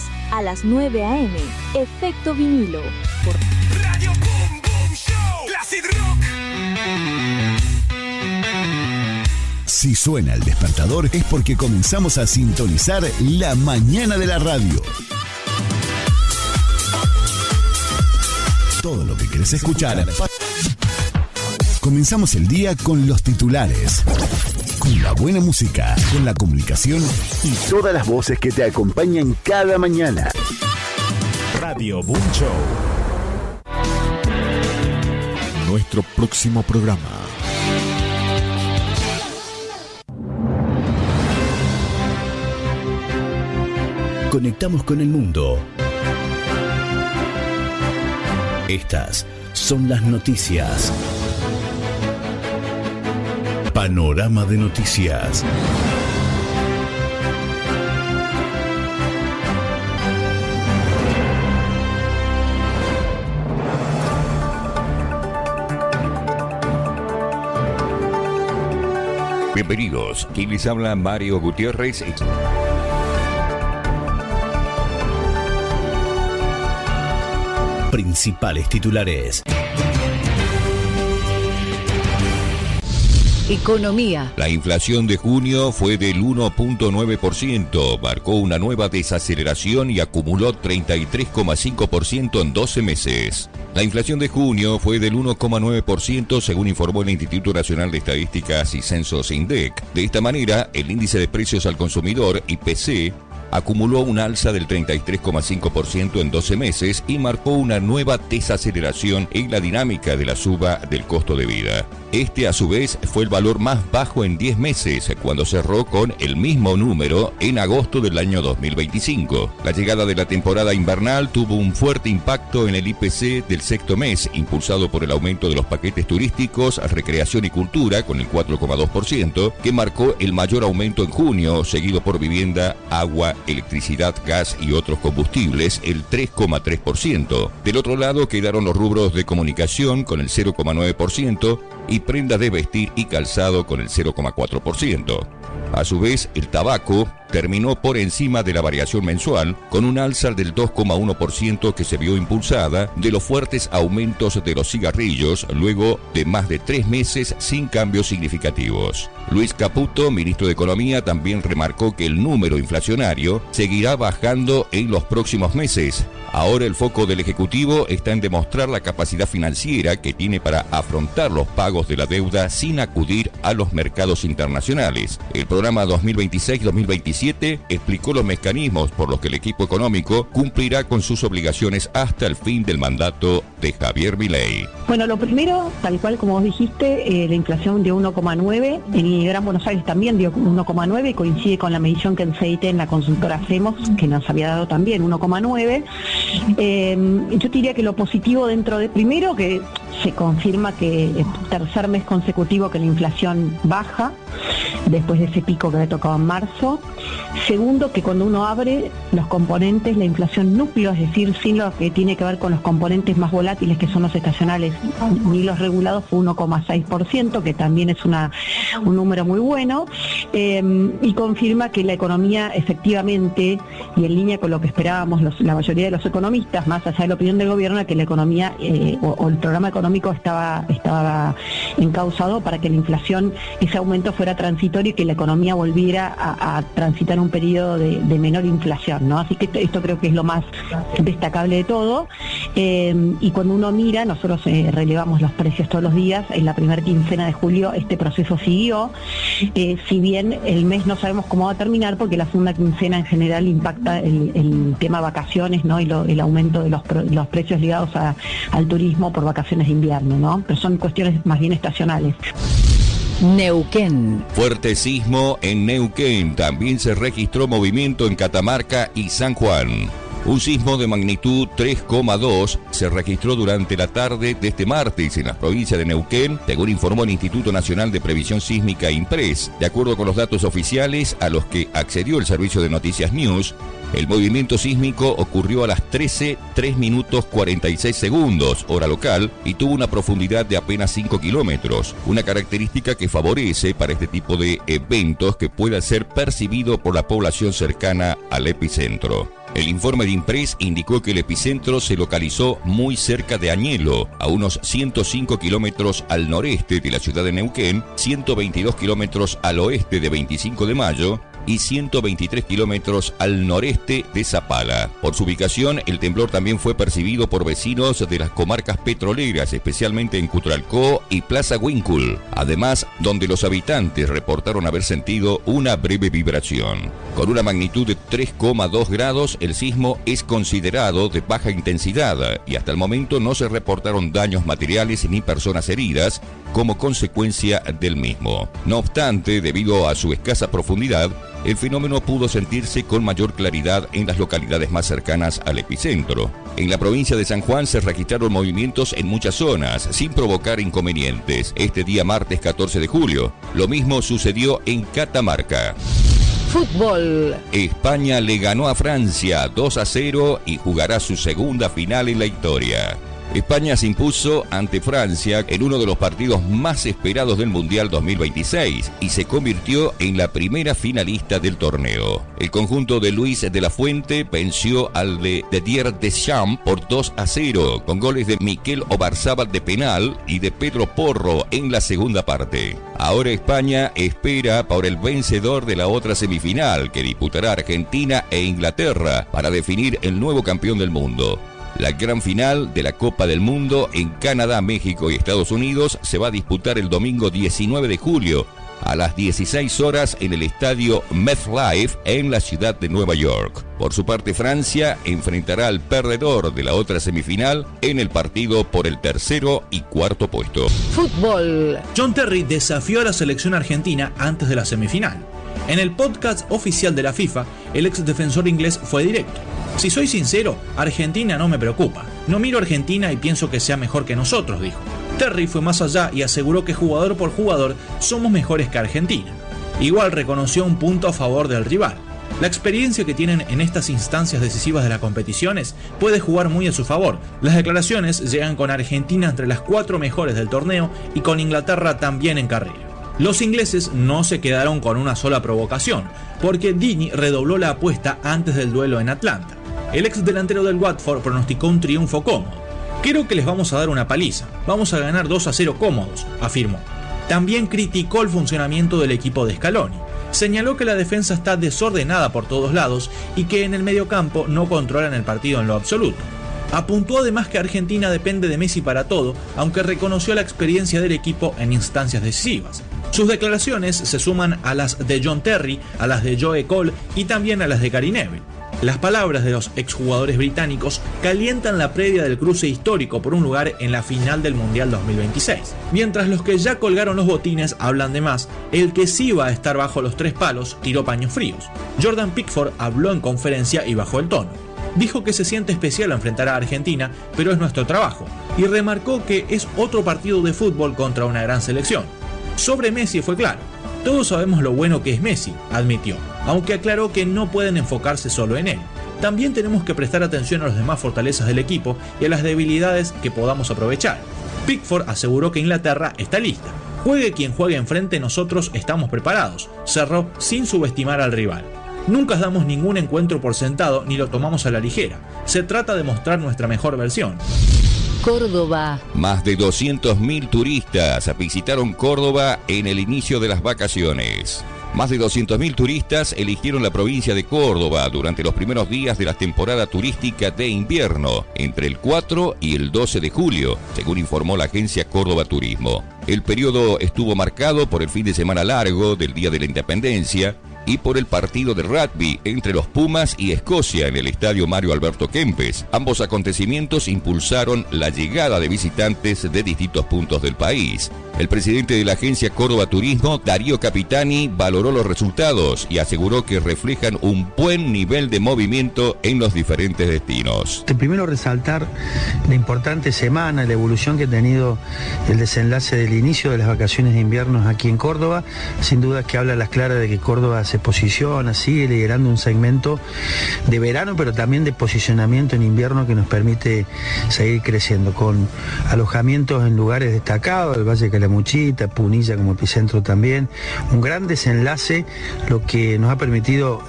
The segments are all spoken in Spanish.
lunes a las 9 a.m. Efecto Vinilo. Por Radio Boom Boom Show. Classic Rock. Si suena el despertador es porque comenzamos a sintonizar la mañana de la radio. Todo lo que querés escuchar. Comenzamos el día con los titulares, con la buena música, con la comunicación y todas las voces que te acompañan cada mañana. Radio Boom Show. Nuestro próximo programa. Conectamos con el mundo. Estas son las noticias. Panorama de noticias. Bienvenidos. Quien les habla, Mario Gutiérrez. Principales titulares. Economía. La inflación de junio fue del 1.9%, marcó una nueva desaceleración y acumuló 33,5% en 12 meses. La inflación de junio fue del 1,9% según informó el Instituto Nacional de Estadísticas y Censos INDEC. De esta manera, el índice de precios al consumidor, IPC, acumuló un alza del 33,5% en 12 meses y marcó una nueva desaceleración en la dinámica de la suba del costo de vida. Este, a su vez, fue el valor más bajo en 10 meses, cuando cerró con el mismo número en agosto del año 2025. La llegada de la temporada invernal tuvo un fuerte impacto en el IPC del sexto mes, impulsado por el aumento de los paquetes turísticos, recreación y cultura, con el 4,2%, que marcó el mayor aumento en junio, seguido por vivienda, agua, electricidad, gas y otros combustibles, el 3,3%. Del otro lado quedaron los rubros de comunicación con el 0,9% y prendas de vestir y calzado con el 0,4%. A su vez, el tabaco terminó por encima de la variación mensual, con un alza del 2,1% que se vio impulsada de los fuertes aumentos de los cigarrillos, luego de más de 3 meses sin cambios significativos. Luis Caputo, ministro de Economía, también remarcó que el número inflacionario seguirá bajando en los próximos meses. Ahora el foco del Ejecutivo está en demostrar la capacidad financiera que tiene para afrontar los pagos de la deuda sin acudir a los mercados internacionales. El programa 2026-2027 explicó los mecanismos por los que el equipo económico cumplirá con sus obligaciones hasta el fin del mandato de Javier Milei. Bueno, lo primero, tal cual como vos dijiste, la inflación dio 1,9, en el Gran Buenos Aires también dio 1,9, coincide con la medición que en CIT en la consultora hacemos, que nos había dado también 1,9. Yo diría que lo positivo dentro de, primero, que se confirma que es tercer mes consecutivo que la inflación baja, después de ese pico que había tocado en marzo. Segundo, que cuando uno abre los componentes, la inflación núcleo, es decir, sin lo que tiene que ver con los componentes más volátiles que son los estacionales ni los regulados, fue 1,6%, que también es un número muy bueno, y confirma que la economía efectivamente, y en línea con lo que esperábamos la mayoría de los economistas, más allá de la opinión del gobierno, era que la economía o el programa económico estaba encauzado para que la inflación, ese aumento fuera transitorio y que la economía volviera a transitar un periodo de menor inflación, ¿no? Así que esto creo que es lo más destacable de todo. Y cuando uno mira, nosotros relevamos los precios todos los días, en la primera quincena de julio este proceso siguió, si bien el mes no sabemos cómo va a terminar, porque la segunda quincena en general impacta el tema vacaciones, ¿no? Y el aumento de los precios ligados al turismo por vacaciones de invierno, ¿no? Pero son cuestiones más bien estacionales. Neuquén. Fuerte sismo en Neuquén. También se registró movimiento en Catamarca y San Juan. Un sismo de magnitud 3,2 se registró durante la tarde de este martes en la provincia de Neuquén, según informó el Instituto Nacional de Previsión Sísmica INPRES. De acuerdo con los datos oficiales a los que accedió el servicio de Noticias News, el movimiento sísmico ocurrió a las 13:03:46, hora local, y tuvo una profundidad de apenas 5 kilómetros, una característica que favorece para este tipo de eventos que pueda ser percibido por la población cercana al epicentro. El informe de Impress indicó que el epicentro se localizó muy cerca de Añelo, a unos 105 kilómetros al noreste de la ciudad de Neuquén, 122 kilómetros al oeste de 25 de Mayo y 123 kilómetros al noreste de Zapala. Por su ubicación, el temblor también fue percibido por vecinos de las comarcas petroleras, especialmente en Cutralcó y Plaza Huíncul, además donde los habitantes reportaron haber sentido una breve vibración. Con una magnitud de 3,2 grados, el sismo es considerado de baja intensidad y hasta el momento no se reportaron daños materiales ni personas heridas como consecuencia del mismo. No obstante, debido a su escasa profundidad, el fenómeno pudo sentirse con mayor claridad en las localidades más cercanas al epicentro. En la provincia de San Juan se registraron movimientos en muchas zonas, sin provocar inconvenientes. Este día martes 14 de julio, lo mismo sucedió en Catamarca. Fútbol. España le ganó a Francia 2-0 y jugará su segunda final en la historia. España se impuso ante Francia en uno de los partidos más esperados del Mundial 2026 y se convirtió en la primera finalista del torneo. El conjunto de Luis de la Fuente venció al de Didier Deschamps por 2-0, con goles de Miquel Obarzábal de penal y de Pedro Porro en la segunda parte. Ahora España espera por el vencedor de la otra semifinal que disputará Argentina e Inglaterra para definir el nuevo campeón del mundo. La gran final de la Copa del Mundo en Canadá, México y Estados Unidos se va a disputar el domingo 19 de julio a las 16 horas en el estadio MetLife en la ciudad de Nueva York. Por su parte, Francia enfrentará al perdedor de la otra semifinal en el partido por el tercero y cuarto puesto. Fútbol. John Terry desafió a la selección argentina antes de la semifinal. En el podcast oficial de la FIFA, el ex defensor inglés fue directo. Si soy sincero, Argentina no me preocupa. No miro a Argentina y pienso que sea mejor que nosotros, dijo. Terry fue más allá y aseguró que jugador por jugador somos mejores que Argentina. Igual reconoció un punto a favor del rival. La experiencia que tienen en estas instancias decisivas de las competiciones puede jugar muy a su favor. Las declaraciones llegan con Argentina entre las 4 mejores del torneo y con Inglaterra también en carrera. Los ingleses no se quedaron con una sola provocación, porque Dini redobló la apuesta antes del duelo en Atlanta. El ex delantero del Watford pronosticó un triunfo cómodo. Creo que les vamos a dar una paliza, vamos a ganar 2-0 cómodos, afirmó. También criticó el funcionamiento del equipo de Scaloni. Señaló que la defensa está desordenada por todos lados y que en el mediocampo no controlan el partido en lo absoluto. Apuntó además que Argentina depende de Messi para todo, aunque reconoció la experiencia del equipo en instancias decisivas. Sus declaraciones se suman a las de John Terry, a las de Joe Cole y también a las de Gary Neville. Las palabras de los exjugadores británicos calientan la previa del cruce histórico por un lugar en la final del Mundial 2026. Mientras los que ya colgaron los botines hablan de más, el que sí va a estar bajo los 3 palos tiró paños fríos. Jordan Pickford habló en conferencia y bajó el tono. Dijo que se siente especial enfrentar a Argentina, pero es nuestro trabajo, y remarcó que es otro partido de fútbol contra una gran selección. Sobre Messi fue claro. Todos sabemos lo bueno que es Messi, admitió, aunque aclaró que no pueden enfocarse solo en él. También tenemos que prestar atención a las demás fortalezas del equipo y a las debilidades que podamos aprovechar. Pickford aseguró que Inglaterra está lista. Juegue quien juegue enfrente, nosotros estamos preparados, cerró sin subestimar al rival. Nunca damos ningún encuentro por sentado ni lo tomamos a la ligera. Se trata de mostrar nuestra mejor versión. Córdoba. Más de 200.000 turistas visitaron Córdoba en el inicio de las vacaciones. Más de 200.000 turistas eligieron la provincia de Córdoba durante los primeros días de la temporada turística de invierno, entre el 4 y el 12 de julio, según informó la agencia Córdoba Turismo. El periodo estuvo marcado por el fin de semana largo del Día de la Independencia y por el partido de rugby entre los Pumas y Escocia en el estadio Mario Alberto Kempes. Ambos acontecimientos impulsaron la llegada de visitantes de distintos puntos del país. El presidente de la agencia Córdoba Turismo, Darío Capitani, valoró los resultados y aseguró que reflejan un buen nivel de movimiento en los diferentes destinos. Primero resaltar la importante semana, la evolución que ha tenido el desenlace del inicio de las vacaciones de invierno aquí en Córdoba. Sin duda que habla a las claras de que Córdoba se posiciona, sigue liderando un segmento de verano, pero también de posicionamiento en invierno que nos permite seguir creciendo, con alojamientos en lugares destacados, el Valle de Calamuchita, Punilla como epicentro también, un gran desenlace, lo que nos ha permitido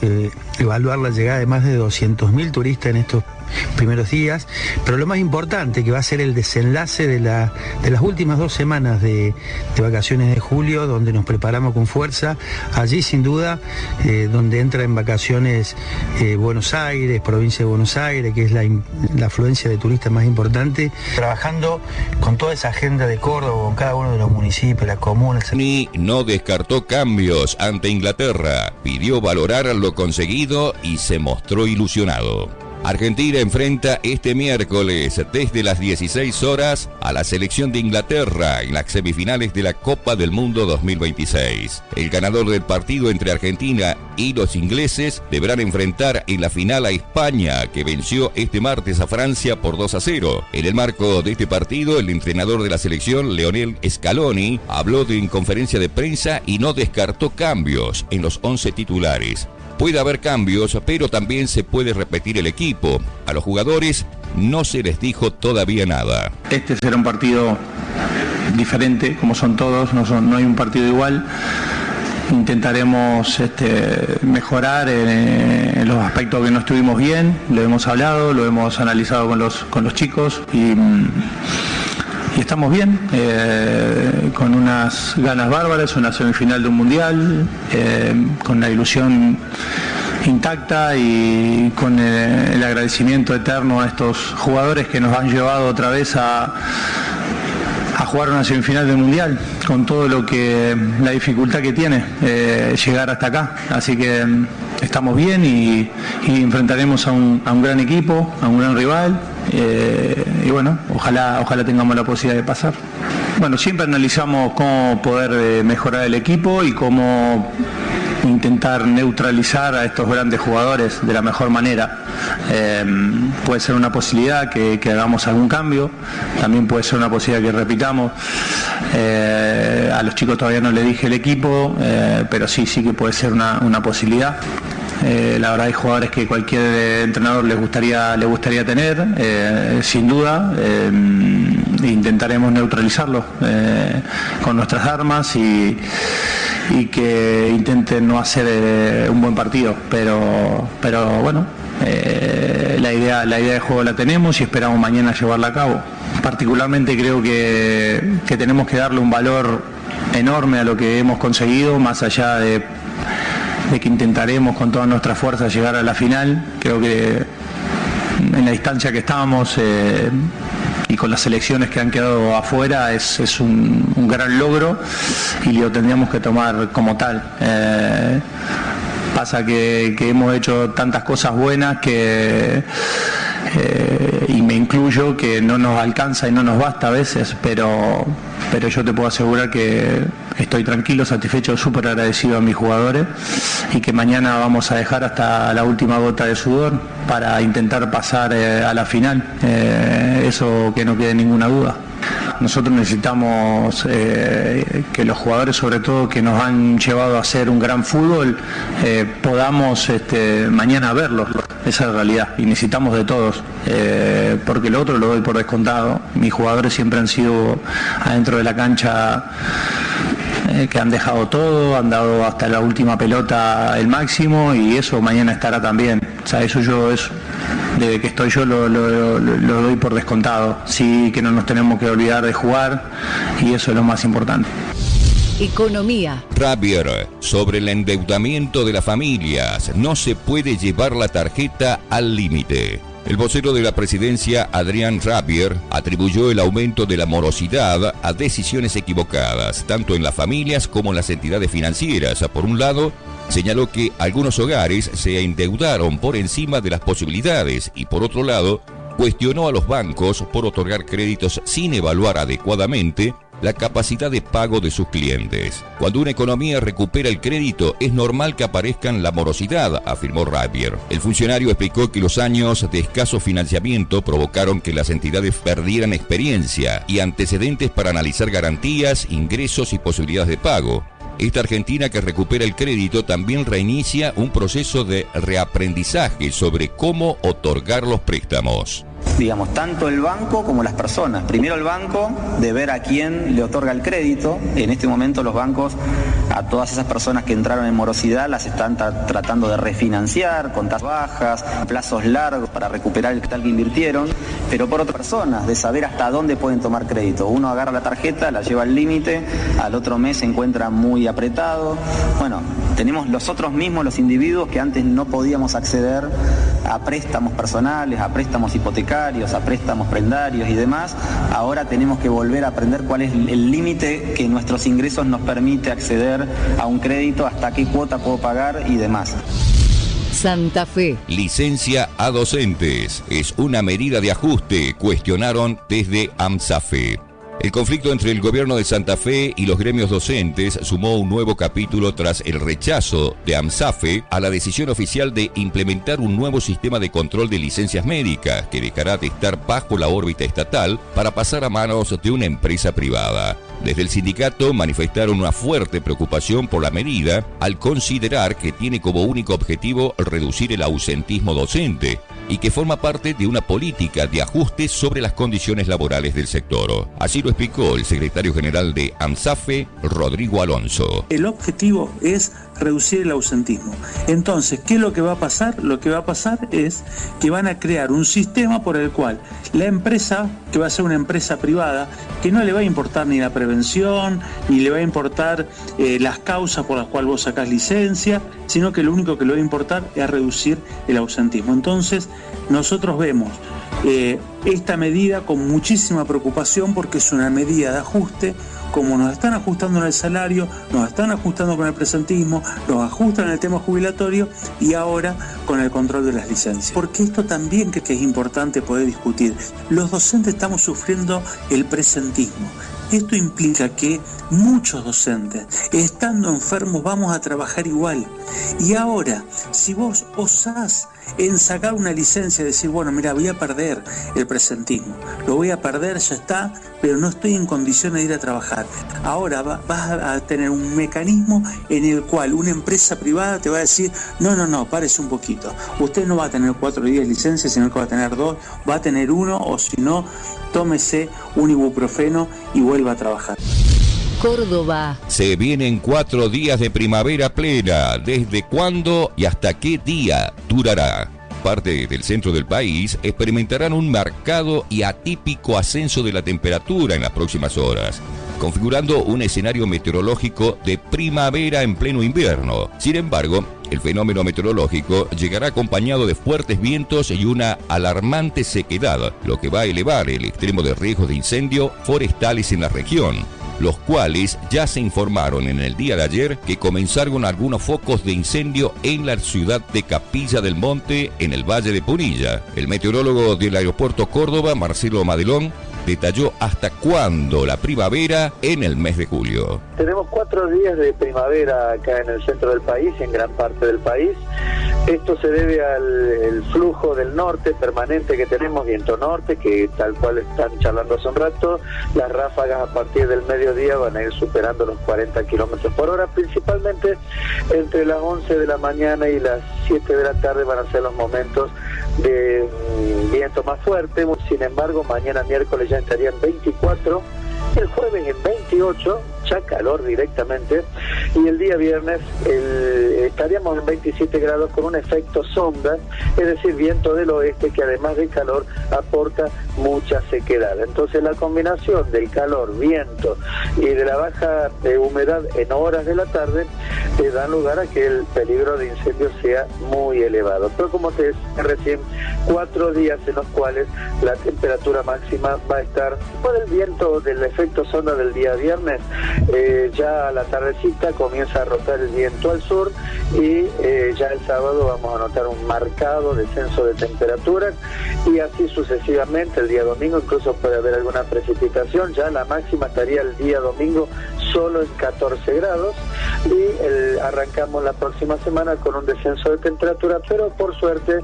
evaluar la llegada de más de 200.000 turistas en estos primeros días, pero lo más importante que va a ser el desenlace de las últimas 2 semanas de vacaciones de julio, donde nos preparamos con fuerza. Allí sin duda donde entra en vacaciones Buenos Aires, provincia de Buenos Aires, que es la afluencia de turistas más importante, trabajando con toda esa agenda de Córdoba, con cada uno de los municipios, las comunas. Ni no descartó cambios ante Inglaterra, pidió valorar lo conseguido y se mostró ilusionado. Argentina enfrenta este miércoles desde las 16 horas a la selección de Inglaterra en las semifinales de la Copa del Mundo 2026. El ganador del partido entre Argentina y los ingleses deberán enfrentar en la final a España, que venció este martes a Francia por 2-0. En el marco de este partido, el entrenador de la selección, Lionel Scaloni, habló en conferencia de prensa y no descartó cambios en los 11 titulares. Puede haber cambios, pero también se puede repetir el equipo. A los jugadores no se les dijo todavía nada. Este será un partido diferente, como son todos, no hay un partido igual. Intentaremos mejorar en los aspectos que no estuvimos bien, lo hemos hablado, lo hemos analizado con los chicos y estamos bien, con unas ganas bárbaras, una semifinal de un mundial, con la ilusión intacta y con el agradecimiento eterno a estos jugadores que nos han llevado otra vez a jugar una semifinal del mundial, con todo la dificultad que tiene llegar hasta acá. Así que estamos bien y enfrentaremos a un gran equipo, a un gran rival, y bueno, ojalá tengamos la posibilidad de pasar. Bueno, siempre analizamos cómo poder mejorar el equipo y cómo intentar neutralizar a estos grandes jugadores de la mejor manera. Puede ser una posibilidad que hagamos algún cambio, también puede ser una posibilidad que repitamos. A los chicos todavía no le dije el equipo, pero sí que puede ser una posibilidad. La verdad hay jugadores que cualquier entrenador le gustaría tener, sin duda. Intentaremos neutralizarlos con nuestras armas y que intenten no hacer un buen partido, pero bueno, la idea de juego la tenemos y esperamos mañana llevarla a cabo. Particularmente creo que tenemos que darle un valor enorme a lo que hemos conseguido, más allá de que intentaremos con todas nuestras fuerzas llegar a la final. Creo que en la distancia que estábamos y con las selecciones que han quedado afuera es un gran logro y lo tendríamos que tomar como tal. Pasa que hemos hecho tantas cosas buenas y me incluyo, que no nos alcanza y no nos basta a veces, pero yo te puedo asegurar que estoy tranquilo, satisfecho, súper agradecido a mis jugadores y que mañana vamos a dejar hasta la última gota de sudor para intentar pasar a la final, eso que no quede ninguna duda. Nosotros necesitamos que los jugadores, sobre todo que nos han llevado a hacer un gran fútbol, podamos mañana verlos. Esa es la realidad y necesitamos de todos, porque lo otro lo doy por descontado. Mis jugadores siempre han sido adentro de la cancha, que han dejado todo, han dado hasta la última pelota el máximo y eso mañana estará también. O sea, eso desde que estoy yo lo doy por descontado. Sí que no nos tenemos que olvidar de jugar y eso es lo más importante. Economía. Rabier, sobre el endeudamiento de las familias, no se puede llevar la tarjeta al límite. El vocero de la presidencia, Adrián Rabier, atribuyó el aumento de la morosidad a decisiones equivocadas, tanto en las familias como en las entidades financieras. Por un lado, señaló que algunos hogares se endeudaron por encima de las posibilidades y por otro lado, cuestionó a los bancos por otorgar créditos sin evaluar adecuadamente la capacidad de pago de sus clientes. Cuando una economía recupera el crédito, es normal que aparezcan la morosidad, afirmó Rabier. El funcionario explicó que los años de escaso financiamiento provocaron que las entidades perdieran experiencia y antecedentes para analizar garantías, ingresos y posibilidades de pago. Esta Argentina que recupera el crédito también reinicia un proceso de reaprendizaje sobre cómo otorgar los préstamos. Digamos, tanto el banco como las personas. Primero el banco, de ver a quién le otorga el crédito. En este momento los bancos, a todas esas personas que entraron en morosidad, las están tratando de refinanciar con tasas bajas, plazos largos para recuperar el capital que invirtieron. Pero por otras personas, de saber hasta dónde pueden tomar crédito. Uno agarra la tarjeta, la lleva al límite, al otro mes se encuentra muy apretado. Bueno, tenemos nosotros mismos, los individuos, que antes no podíamos acceder a préstamos personales, a préstamos hipotecarios, a préstamos prendarios y demás. Ahora tenemos que volver a aprender cuál es el límite que nuestros ingresos nos permite acceder a un crédito, hasta qué cuota puedo pagar y demás. Santa Fe. Licencia a docentes. Es una medida de ajuste, cuestionaron desde AMSAFE. El conflicto entre el gobierno de Santa Fe y los gremios docentes sumó un nuevo capítulo tras el rechazo de AMSAFE a la decisión oficial de implementar un nuevo sistema de control de licencias médicas que dejará de estar bajo la órbita estatal para pasar a manos de una empresa privada. Desde el sindicato manifestaron una fuerte preocupación por la medida al considerar que tiene como único objetivo reducir el ausentismo docente y que forma parte de una política de ajuste sobre las condiciones laborales del sector. Así lo explicó el secretario general de AMSAFE, Rodrigo Alonso. El objetivo es reducir el ausentismo. Entonces, ¿qué es lo que va a pasar? Lo que va a pasar es que van a crear un sistema por el cual la empresa, que va a ser una empresa privada, que no le va a importar ni la prevención, ni le va a importar las causas por las cuales vos sacás licencia, sino que lo único que le va a importar es reducir el ausentismo. Entonces, nosotros vemos esta medida con muchísima preocupación porque es una medida de ajuste. Como nos están ajustando en el salario, nos están ajustando con el presentismo, nos ajustan en el tema jubilatorio y ahora con el control de las licencias. Porque esto también que es importante poder discutir. Los docentes estamos sufriendo el presentismo. Esto implica que muchos docentes, estando enfermos, vamos a trabajar igual. Y ahora, si vos osás en sacar una licencia y decir, bueno, mira, voy a perder el presentismo, lo voy a perder, ya está, pero no estoy en condiciones de ir a trabajar. Ahora vas a tener un mecanismo en el cual una empresa privada te va a decir, no, párese un poquito. Usted no va a tener 4 días de licencia, sino que va a tener 2, va a tener 1, o si no, tómese un ibuprofeno y vuelva a trabajar. Córdoba. Se vienen 4 días de primavera plena. ¿Desde cuándo y hasta qué día durará? Parte del centro del país experimentarán un marcado y atípico ascenso de la temperatura en las próximas horas, configurando un escenario meteorológico de primavera en pleno invierno. Sin embargo, el fenómeno meteorológico llegará acompañado de fuertes vientos y una alarmante sequedad, lo que va a elevar el extremo de riesgo de incendio forestales en la región, los cuales ya se informaron en el día de ayer que comenzaron algunos focos de incendio en la ciudad de Capilla del Monte, en el Valle de Punilla. El meteorólogo del aeropuerto Córdoba, Marcelo Madelón, detalló hasta cuándo la primavera en el mes de julio. Tenemos 4 días de primavera acá en el centro del país, en gran parte del país. Esto se debe al flujo del norte permanente que tenemos, viento norte, que tal cual están charlando hace un rato. Las ráfagas a partir del mediodía van a ir superando los 40 kilómetros por hora, principalmente entre las 11 de la mañana y las 7 de la tarde van a ser los momentos de viento más fuerte. Sin embargo, mañana miércoles ya estarían 24, el jueves en 28, ya calor directamente, y el día viernes estaríamos en 27 grados con un efecto sombra, es decir, viento del oeste que además de calor aporta mucha sequedad. Entonces la combinación del calor, viento y de la baja humedad en horas de la tarde dan lugar a que el peligro de incendio sea muy elevado. Pero como te decía recién, 4 días en los cuales la temperatura máxima va a estar por el viento del efecto sombra del día viernes. Ya a la tardecita comienza a rotar el viento al sur y ya el sábado vamos a notar un marcado descenso de temperaturas y así sucesivamente. El día domingo incluso puede haber alguna precipitación, ya la máxima estaría el día domingo solo en 14 grados y arrancamos la próxima semana con un descenso de temperatura, pero por suerte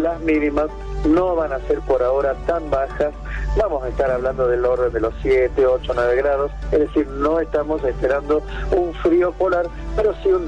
las mínimas no van a ser por ahora tan bajas, vamos a estar hablando del orden de los 7, 8, 9 grados, es decir, no estamos esperando un frío polar, pero sí un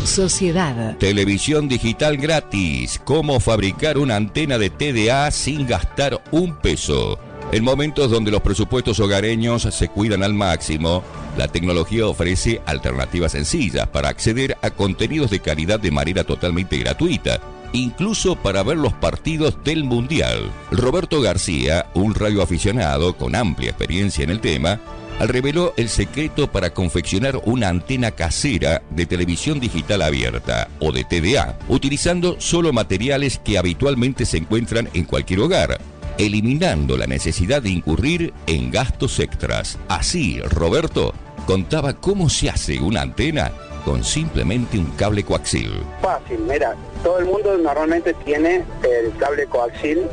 Sociedad. Televisión digital gratis. ¿Cómo fabricar una antena de TDA sin gastar un peso? En momentos donde los presupuestos hogareños se cuidan al máximo, la tecnología ofrece alternativas sencillas para acceder a contenidos de calidad de manera totalmente gratuita, incluso para ver los partidos del Mundial. Roberto García, un radioaficionado con amplia experiencia en el tema, reveló el secreto para confeccionar una antena casera de televisión digital abierta, o de TDA, utilizando solo materiales que habitualmente se encuentran en cualquier hogar, eliminando la necesidad de incurrir en gastos extras. Así, Roberto contaba cómo se hace una antena con simplemente un cable coaxil. Fácil, mira, todo el mundo normalmente tiene el cable coaxil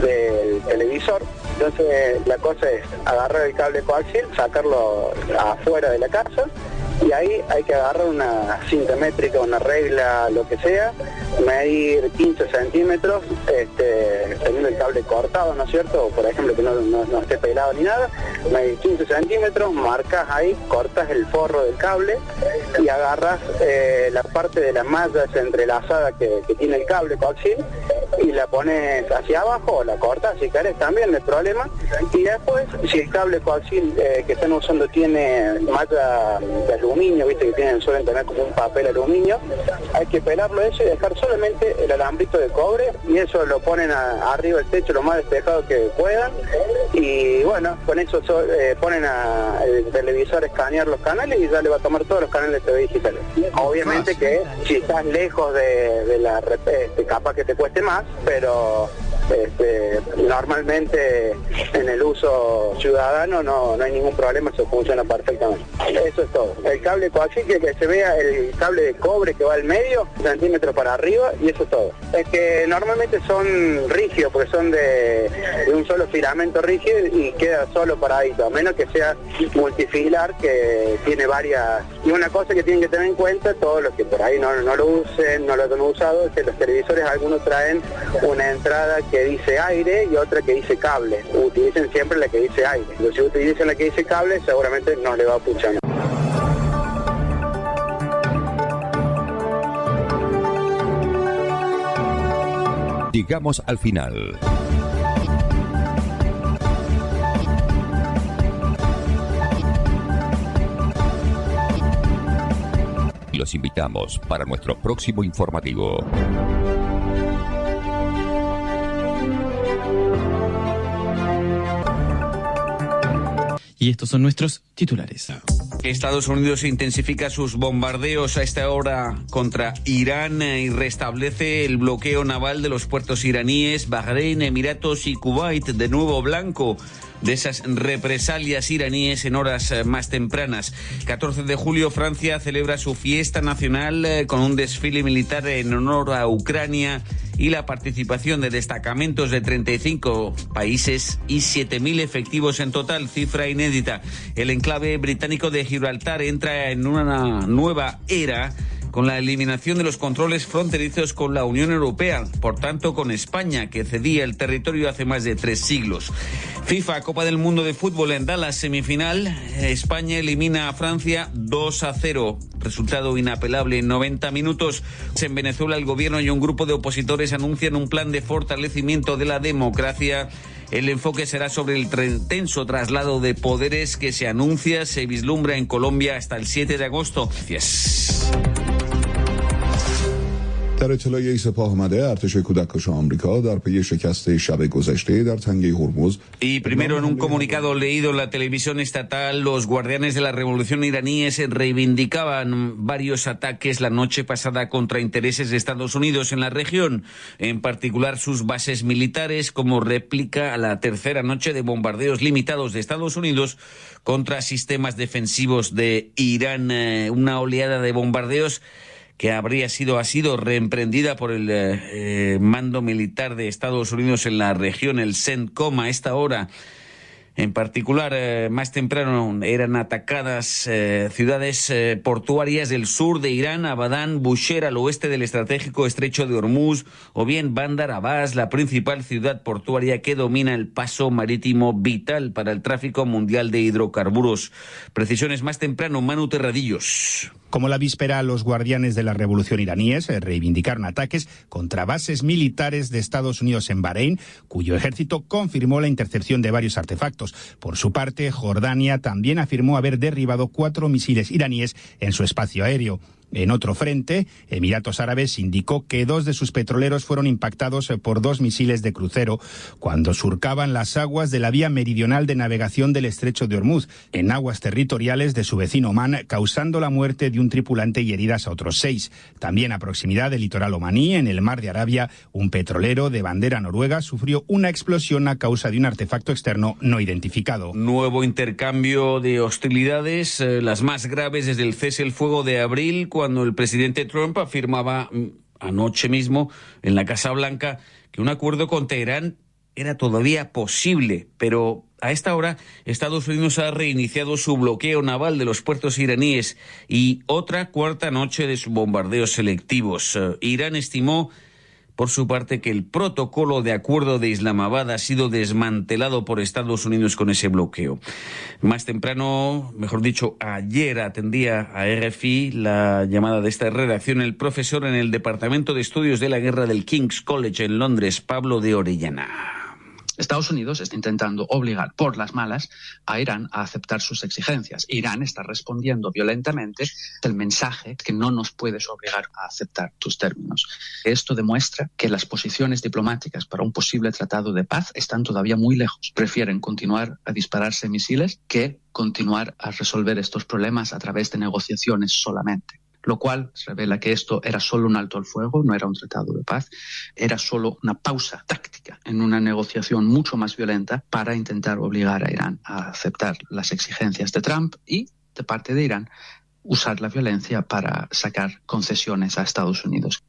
del televisor. Entonces la cosa es agarrar el cable coaxil, sacarlo afuera de la casa y ahí hay que agarrar una cinta métrica, una regla, lo que sea, medir 15 centímetros, teniendo el cable cortado, ¿no es cierto? O por ejemplo que no esté pelado ni nada, medir 15 centímetros, marcas ahí, cortas el forro del cable y agarras la parte de la malla entrelazada que tiene el cable coaxil y la pones hacia abajo o la cortas si querés también, no hay problema. Y después, si el cable coaxil que están usando tiene malla de aluminio, viste que suelen tener como un papel aluminio, hay que pelarlo eso y dejar solamente el alambrito de cobre y eso lo ponen arriba del techo lo más despejado que puedan y bueno, con eso ponen el televisor a escanear los canales y ya le va a tomar todos los canales de TV digitales. Obviamente que si estás lejos de la capaz que te cueste más, pero normalmente en el uso ciudadano no hay ningún problema, eso funciona perfectamente. Eso es todo. El cable coaxil, que se vea el cable de cobre que va al medio, centímetros para arriba, y eso es todo. Es que normalmente son rígidos, porque son de un solo filamento rígido y queda solo paradito, a menos que sea multifilar, que tiene varias. Y una cosa que tienen que tener en cuenta, todos los que por ahí no lo usen, no lo han usado, es que los televisores algunos traen una entrada que dice aire y otra que dice cable. Utilicen siempre la que dice aire. Pero si utilizan la que dice cable, seguramente no le va a funcionar. Llegamos al final. Los invitamos para nuestro próximo informativo. Y estos son nuestros titulares. Estados Unidos intensifica sus bombardeos a esta hora contra Irán y restablece el bloqueo naval de los puertos iraníes, Bahrein, Emiratos y Kuwait, de nuevo blanco de esas represalias iraníes en horas más tempranas. 14 de julio, Francia celebra su fiesta nacional con un desfile militar en honor a Ucrania y la participación de destacamentos de 35 países y 7.000 efectivos en total, cifra inédita. El enclave británico de Gibraltar entra en una nueva era con la eliminación de los controles fronterizos con la Unión Europea, por tanto con España, que cedía el territorio hace más de 3 siglos. FIFA, Copa del Mundo de Fútbol en Dallas, semifinal. España elimina a Francia 2-0. Resultado inapelable en 90 minutos. En Venezuela, el gobierno y un grupo de opositores anuncian un plan de fortalecimiento de la democracia. El enfoque será sobre el tenso traslado de poderes que se anuncia, se vislumbra en Colombia hasta el 7 de agosto. Gracias. در اطلاعیه‌ای سپاه آمده ارتش کودکان آمریکا در پی شکست شب گذشته در تنگه هرمز. Y primero, en un comunicado leído en la televisión estatal, los guardianes de la revolución iraníes reivindicaban varios ataques la noche pasada contra intereses de Estados Unidos en la región, en particular sus bases militares, como réplica a la tercera noche de bombardeos limitados de Estados Unidos contra sistemas defensivos de Irán. Una oleada de bombardeos que ha sido reemprendida por el mando militar de Estados Unidos en la región, el CENTCOM, a esta hora. En particular, más temprano eran atacadas ciudades portuarias del sur de Irán, Abadán, Bushehr, al oeste del estratégico estrecho de Hormuz, o bien Bandar Abbas, la principal ciudad portuaria que domina el paso marítimo vital para el tráfico mundial de hidrocarburos. Precisiones más temprano, Manu Terradillos. Como la víspera, los guardianes de la revolución iraníes reivindicaron ataques contra bases militares de Estados Unidos en Bahrein, cuyo ejército confirmó la intercepción de varios artefactos. Por su parte, Jordania también afirmó haber derribado 4 misiles iraníes en su espacio aéreo. En otro frente, Emiratos Árabes indicó que 2 de sus petroleros fueron impactados por 2 misiles de crucero cuando surcaban las aguas de la vía meridional de navegación del estrecho de Hormuz, en aguas territoriales de su vecino Omán, causando la muerte de un tripulante y heridas a otros 6. También a proximidad del litoral omaní, en el mar de Arabia, un petrolero de bandera noruega sufrió una explosión a causa de un artefacto externo no identificado. Nuevo intercambio de hostilidades, las más graves desde el cese el fuego de abril, cuando el presidente Trump afirmaba anoche mismo en la Casa Blanca que un acuerdo con Teherán era todavía posible, pero a esta hora Estados Unidos ha reiniciado su bloqueo naval de los puertos iraníes y otra cuarta noche de sus bombardeos selectivos. Irán estimó por su parte que el protocolo de acuerdo de Islamabad ha sido desmantelado por Estados Unidos con ese bloqueo. Más temprano, mejor dicho, ayer atendía a RFI la llamada de esta redacción el profesor en el Departamento de Estudios de la Guerra del King's College en Londres, Pablo de Orellana. Estados Unidos está intentando obligar por las malas a Irán a aceptar sus exigencias. Irán está respondiendo violentamente el mensaje que no nos puedes obligar a aceptar tus términos. Esto demuestra que las posiciones diplomáticas para un posible tratado de paz están todavía muy lejos. Prefieren continuar a dispararse misiles que continuar a resolver estos problemas a través de negociaciones solamente. Lo cual revela que esto era solo un alto al fuego, no era un tratado de paz, era solo una pausa táctica en una negociación mucho más violenta para intentar obligar a Irán a aceptar las exigencias de Trump y, de parte de Irán, usar la violencia para sacar concesiones a Estados Unidos.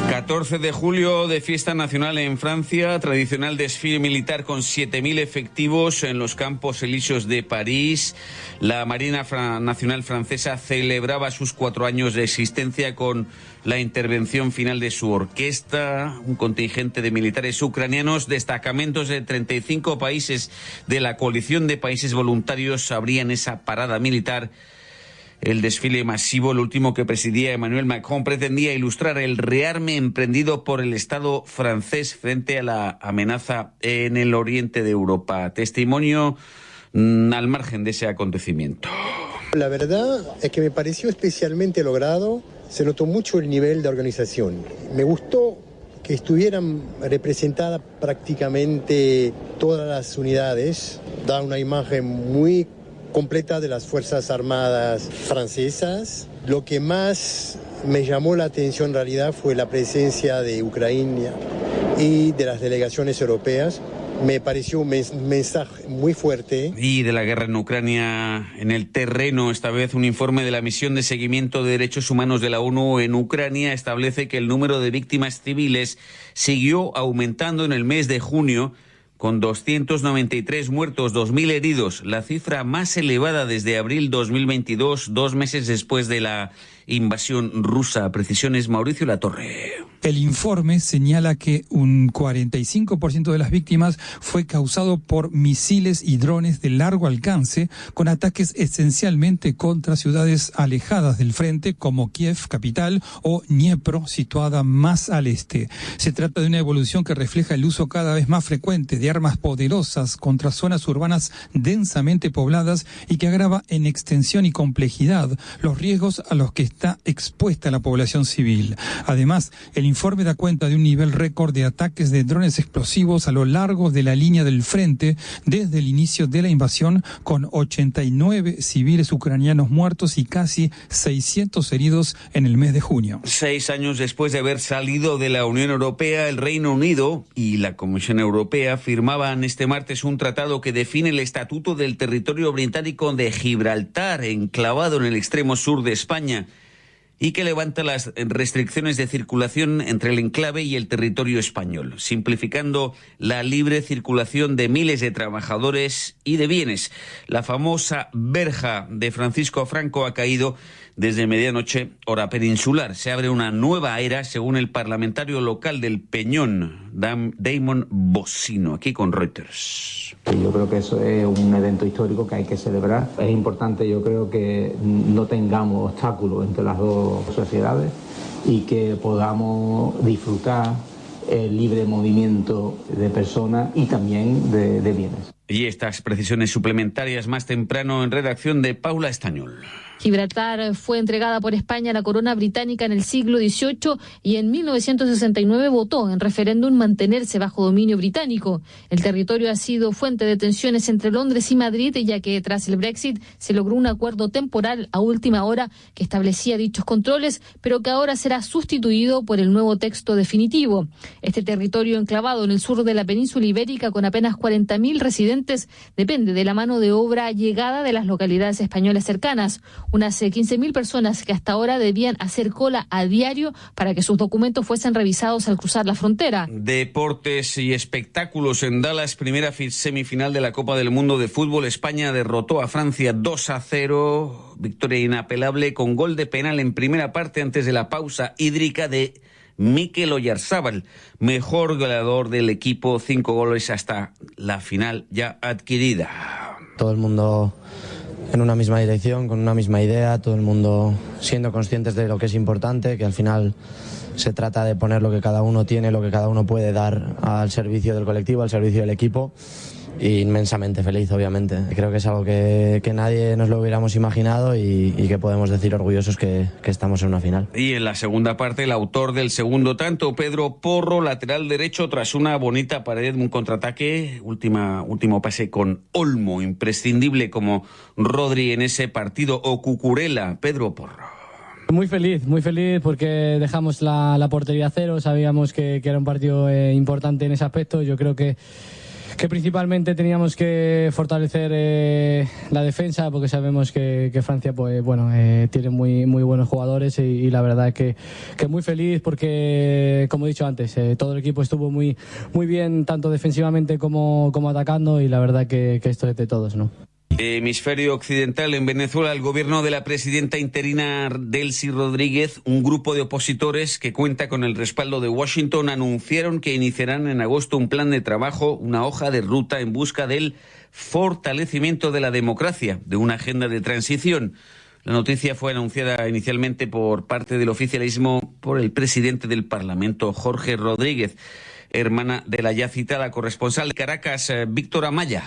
El 14 de julio de fiesta nacional en Francia, tradicional desfile militar con 7.000 efectivos en los Campos Elíseos de París. La Marina Nacional Francesa celebraba sus 4 años de existencia con la intervención final de su orquesta, un contingente de militares ucranianos, destacamentos de 35 países de la coalición de países voluntarios abrían esa parada militar. El desfile masivo, el último que presidía Emmanuel Macron, pretendía ilustrar el rearme emprendido por el Estado francés frente a la amenaza en el oriente de Europa. Testimonio al margen de ese acontecimiento. La verdad es que me pareció especialmente logrado, se notó mucho el nivel de organización. Me gustó que estuvieran representadas prácticamente todas las unidades, da una imagen muy completa de las Fuerzas Armadas francesas. Lo que más me llamó la atención en realidad fue la presencia de Ucrania y de las delegaciones europeas. Me pareció un mensaje muy fuerte. Y de la guerra en Ucrania en el terreno, esta vez un informe de la misión de seguimiento de derechos humanos de la ONU en Ucrania establece que el número de víctimas civiles siguió aumentando en el mes de junio, con 293 muertos, 2.000 heridos, la cifra más elevada desde abril 2022, 2 meses después de la invasión rusa. Precisiones, Mauricio Latorre. El informe señala que un 45% de las víctimas fue causado por misiles y drones de largo alcance, con ataques esencialmente contra ciudades alejadas del frente, como Kiev, capital, o Dniepro, situada más al este. Se trata de una evolución que refleja el uso cada vez más frecuente de armas poderosas contra zonas urbanas densamente pobladas y que agrava en extensión y complejidad los riesgos a los que está expuesta la población civil. Además, el informe da cuenta de un nivel récord de ataques de drones explosivos a lo largo de la línea del frente desde el inicio de la invasión, con 89 civiles ucranianos muertos y casi 600 heridos en el mes de junio. 6 años después de haber salido de la Unión Europea, el Reino Unido y la Comisión Europea firmaban este martes un tratado que define el estatuto del territorio británico de Gibraltar, enclavado en el extremo sur de España, y que levanta las restricciones de circulación entre el enclave y el territorio español, simplificando la libre circulación de miles de trabajadores y de bienes. La famosa verja de Francisco Franco ha caído desde medianoche, hora peninsular. Se abre una nueva era, según el parlamentario local del Peñón, Damon Bocino, aquí con Reuters. Yo creo que eso es un evento histórico que hay que celebrar. Es importante, yo creo, que no tengamos obstáculos entre las dos sociedades y que podamos disfrutar el libre movimiento de personas y también de bienes. Y estas precisiones suplementarias más temprano en redacción de Paula Estañol. Gibraltar fue entregada por España a la corona británica en el siglo XVIII y en 1969 votó en referéndum mantenerse bajo dominio británico. El territorio ha sido fuente de tensiones entre Londres y Madrid, ya que tras el Brexit se logró un acuerdo temporal a última hora que establecía dichos controles, pero que ahora será sustituido por el nuevo texto definitivo. Este territorio enclavado en el sur de la península ibérica, con apenas 40.000 residentes, depende de la mano de obra llegada de las localidades españolas cercanas. Unas 15.000 personas que hasta ahora debían hacer cola a diario para que sus documentos fuesen revisados al cruzar la frontera. Deportes y espectáculos en Dallas, primera semifinal de la Copa del Mundo de Fútbol. España derrotó a Francia 2-0, victoria inapelable con gol de penal en primera parte antes de la pausa hídrica de Mikel Oyarzábal, mejor goleador del equipo, 5 goles hasta la final ya adquirida. Todo el mundo en una misma dirección, con una misma idea, todo el mundo siendo conscientes de lo que es importante, que al final se trata de poner lo que cada uno tiene, lo que cada uno puede dar al servicio del colectivo, al servicio del equipo. Y inmensamente feliz, obviamente. Creo que es algo que nadie nos lo hubiéramos imaginado y que podemos decir orgullosos que estamos en una final. Y en la segunda parte, el autor del segundo tanto, Pedro Porro, lateral derecho, tras una bonita pared, un contraataque, último pase con Olmo, imprescindible como Rodri en ese partido, o Cucurella. Pedro Porro. Muy feliz porque dejamos la portería a cero, sabíamos que era un partido importante en ese aspecto. Yo creo que principalmente teníamos que fortalecer la defensa, porque sabemos que Francia tiene muy buenos jugadores y la verdad es que muy feliz porque, como he dicho antes, todo el equipo estuvo muy bien, tanto defensivamente como atacando, y la verdad que esto es de todos, ¿no? Hemisferio occidental, en Venezuela, el gobierno de la presidenta interina Delcy Rodríguez, un grupo de opositores que cuenta con el respaldo de Washington, anunciaron que iniciarán en agosto un plan de trabajo, una hoja de ruta en busca del fortalecimiento de la democracia, de una agenda de transición. La noticia fue anunciada inicialmente por parte del oficialismo por el presidente del Parlamento, Jorge Rodríguez, hermana de la ya citada corresponsal de Caracas, Víctor Amaya.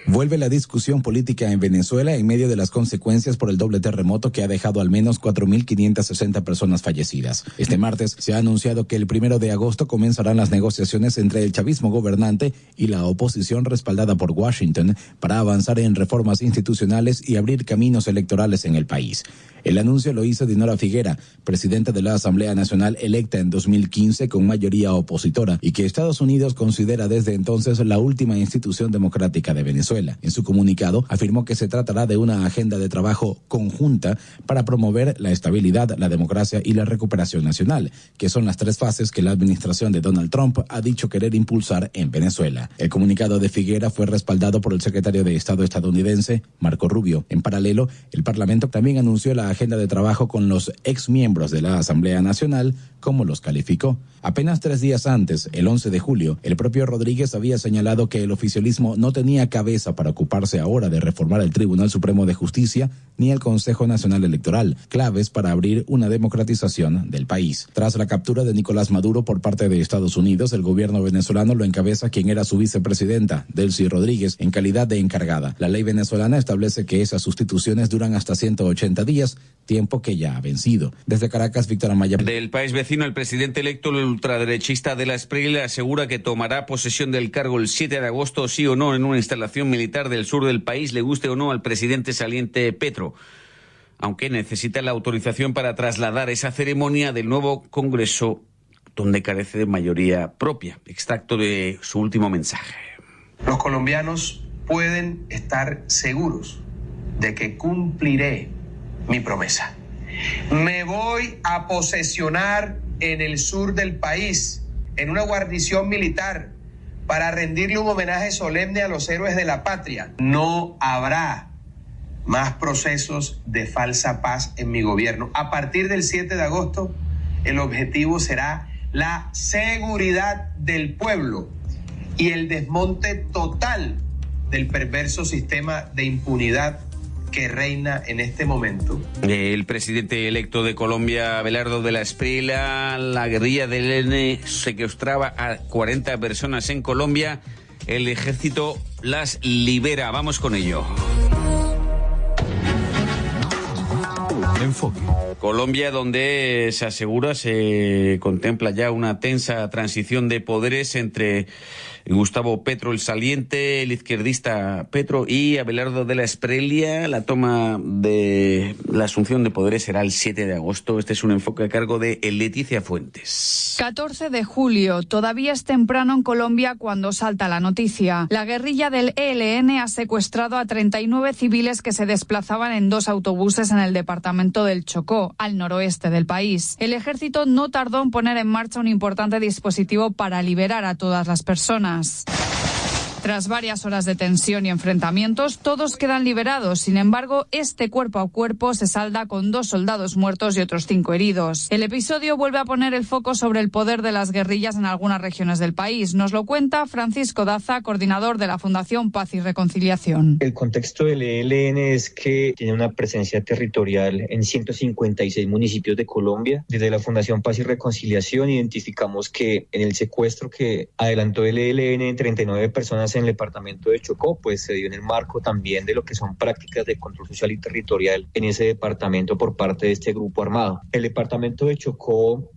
Vuelve la discusión política en Venezuela en medio de las consecuencias por el doble terremoto que ha dejado al menos 4.560 personas fallecidas. Este martes se ha anunciado que el 1 de agosto comenzarán las negociaciones entre el chavismo gobernante y la oposición respaldada por Washington para avanzar en reformas institucionales y abrir caminos electorales en el país. El anuncio lo hizo Dinora Figuera, presidenta de la Asamblea Nacional electa en 2015 con mayoría opositora y que Estados Unidos considera desde entonces la última institución democrática de Venezuela. En su comunicado afirmó que se tratará de una agenda de trabajo conjunta para promover la estabilidad, la democracia y la recuperación nacional, que son las 3 fases que la administración de Donald Trump ha dicho querer impulsar en Venezuela. El comunicado de Figuera fue respaldado por el secretario de Estado estadounidense, Marco Rubio. En paralelo, el Parlamento también anunció la agenda de trabajo con los exmiembros de la Asamblea Nacional, como los calificó. Apenas 3 días antes, el 11 de julio, el propio Rodríguez había señalado que el oficialismo no tenía cabeza cabeza para ocuparse ahora de reformar el Tribunal Supremo de Justicia ni el Consejo Nacional Electoral, claves para abrir una democratización del país. Tras la captura de Nicolás Maduro por parte de Estados Unidos, el gobierno venezolano lo encabeza quien era su vicepresidenta, Delcy Rodríguez, en calidad de encargada. La ley venezolana establece que esas sustituciones duran hasta 180 días, tiempo que ya ha vencido. Desde Caracas, Víctor Amaya. Del país vecino, el presidente electo, el ultraderechista de la Espriella, asegura que tomará posesión del cargo el 7 de agosto, sí o no, en una instalación militar del sur del país, le guste o no al presidente saliente Petro, aunque necesita la autorización para trasladar esa ceremonia del nuevo Congreso, donde carece de mayoría propia. Extracto de su último mensaje. Los colombianos pueden estar seguros de que cumpliré mi promesa. Me voy a posesionar en el sur del país, en una guarnición militar, para rendirle un homenaje solemne a los héroes de la patria. No habrá más procesos de falsa paz en mi gobierno. A partir del 7 de agosto, el objetivo será la seguridad del pueblo y el desmonte total del perverso sistema de impunidad que reina en este momento. El presidente electo de Colombia, Abelardo de la Espriella, la guerrilla del ELN secuestraba a 40 personas en Colombia. El ejército las libera. Vamos con ello. Enfoque. Colombia, donde se contempla ya una tensa transición de poderes entre Gustavo Petro el saliente, el izquierdista Petro, y Abelardo de la Espriella. La toma de la asunción de poderes será el 7 de agosto. Este es un enfoque a cargo de Leticia Fuentes. 14 de julio. Todavía es temprano en Colombia cuando salta la noticia. La guerrilla del ELN ha secuestrado a 39 civiles que se desplazaban en 2 autobuses en el departamento del Chocó, al noroeste del país. El ejército no tardó en poner en marcha un importante dispositivo para liberar a todas las personas. Tras varias horas de tensión y enfrentamientos, todos quedan liberados. Sin embargo, este cuerpo a cuerpo se salda con 2 soldados muertos y otros 5 heridos. El episodio vuelve a poner el foco sobre el poder de las guerrillas en algunas regiones del país. Nos lo cuenta Francisco Daza, coordinador de la Fundación Paz y Reconciliación. El contexto del ELN es que tiene una presencia territorial en 156 municipios de Colombia. Desde la Fundación Paz y Reconciliación identificamos que en el secuestro que adelantó el ELN en 39 personas en el departamento de Chocó, pues se dio en el marco también de lo que son prácticas de control social y territorial en ese departamento por parte de este grupo armado. El departamento de Chocó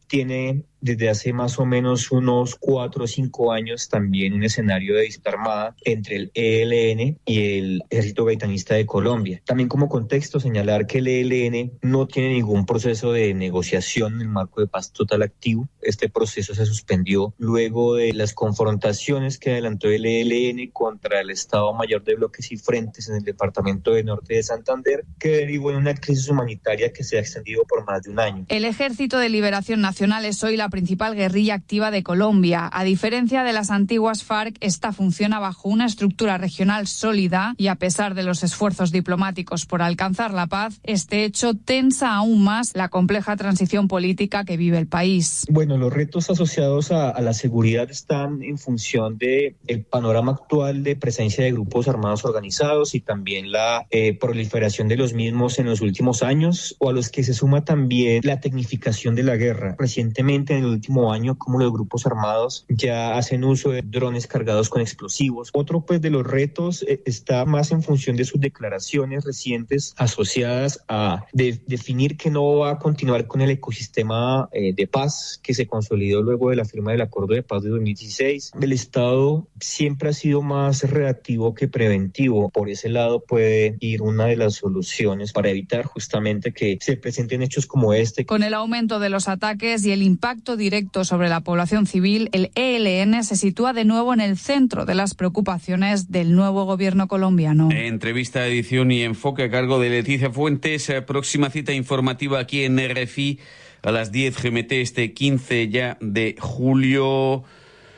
tiene desde hace más o menos unos 4 o 5 años también un escenario de disputa armada entre el ELN y el Ejército Gaitantista de Colombia. También como contexto señalar que el ELN no tiene ningún proceso de negociación en el marco de paz total activo. Este proceso se suspendió luego de las confrontaciones que adelantó el ELN contra el Estado Mayor de Bloques y Frentes en el departamento de Norte de Santander, que derivó en una crisis humanitaria que se ha extendido por más de un año. El Ejército de Liberación Nacional es hoy la principal guerrilla activa de Colombia. A diferencia de las antiguas FARC, esta funciona bajo una estructura regional sólida y a pesar de los esfuerzos diplomáticos por alcanzar la paz, este hecho tensa aún más la compleja transición política que vive el país. Bueno, los retos asociados a la seguridad están en función de el panorama actual de presencia de grupos armados organizados y también la proliferación de los mismos en los últimos años, o a los que se suma también la tecnificación de la guerra. Recientemente, en el último año, como los grupos armados ya hacen uso de drones cargados con explosivos. Otro de los retos está más en función de sus declaraciones recientes asociadas a definir que no va a continuar con el ecosistema de paz que se consolidó luego de la firma del Acuerdo de Paz de 2016. El Estado siempre ha sido más reactivo que preventivo. Por ese lado puede ir una de las soluciones para evitar justamente que se presenten hechos como este. Con el aumento de los ataques y el impacto directo sobre la población civil, el ELN se sitúa de nuevo en el centro de las preocupaciones del nuevo gobierno colombiano. Entrevista, edición y enfoque a cargo de Leticia Fuentes. Próxima cita informativa aquí en RFI a las 10 GMT este 15 ya de julio.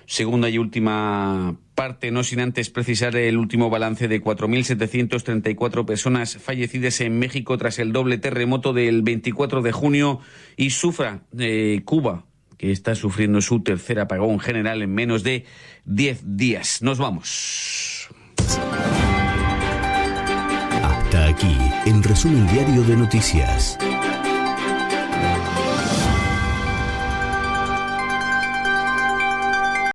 Segunda y última parte, no sin antes precisar el último balance de 4.734 personas fallecidas en México tras el doble terremoto del 24 de junio y sufra Cuba, que está sufriendo su tercer apagón general en menos de 10 días. Nos vamos. aquí, en Resumen Diario de Noticias.